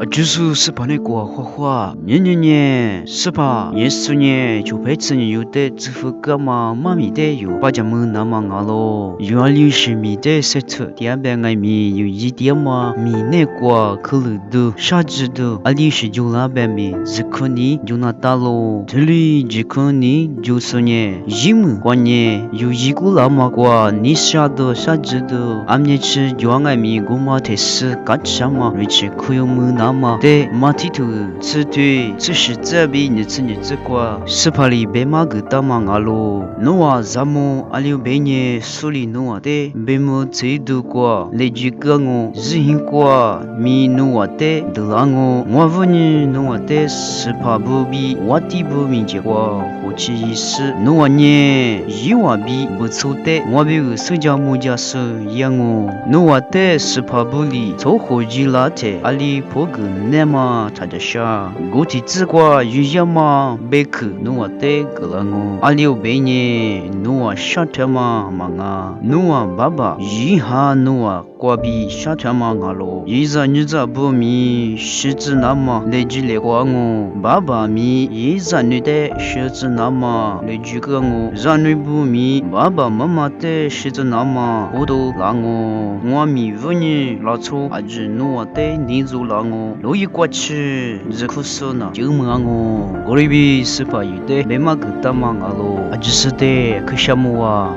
就是是把那个画画，年是吧？耶稣年就陪着你有的支付个嘛，妈咪的有，把家门那么阿咯，有60米的塞车，第二边爱米有一点嘛，米那个可乐的，啥子的，60就那边米，只可你就那大咯，这里只可你就是年，一亩过年有一个那么过，你啥的啥子的，俺们吃就爱米古马特斯干啥嘛，而且可有么那么的马蹄头，此对此时这边日子过，是怕里被马个大嘛阿咯，侬啊咱们阿里边呢手里侬啊的，被么最多过，来句个我日行过，米侬啊的得啦我问你侬啊的是怕不比我的不明结果，或其意思侬啊呢一万比不错的，我比个手家木家手样我，侬啊的是怕不离，凑合几拉的阿里破个那么他的啥，我提自过有样嘛，贝克侬啊的个啦我，阿里有贝呢，侬啊啥他嘛嘛啊，侬啊爸爸一下侬啊。瓜比啥他妈阿咯，一日你这不米狮子那么来句来瓜我，爸爸米一日女的狮子那么来句个我，让女不米爸爸妈妈的狮子那么我都拉我米妇女拉错阿只诺的你做拉我，路一过去日苦说呢就问我，我里边是怕有的没嘛个大嘛阿咯，阿只是的可什么啊？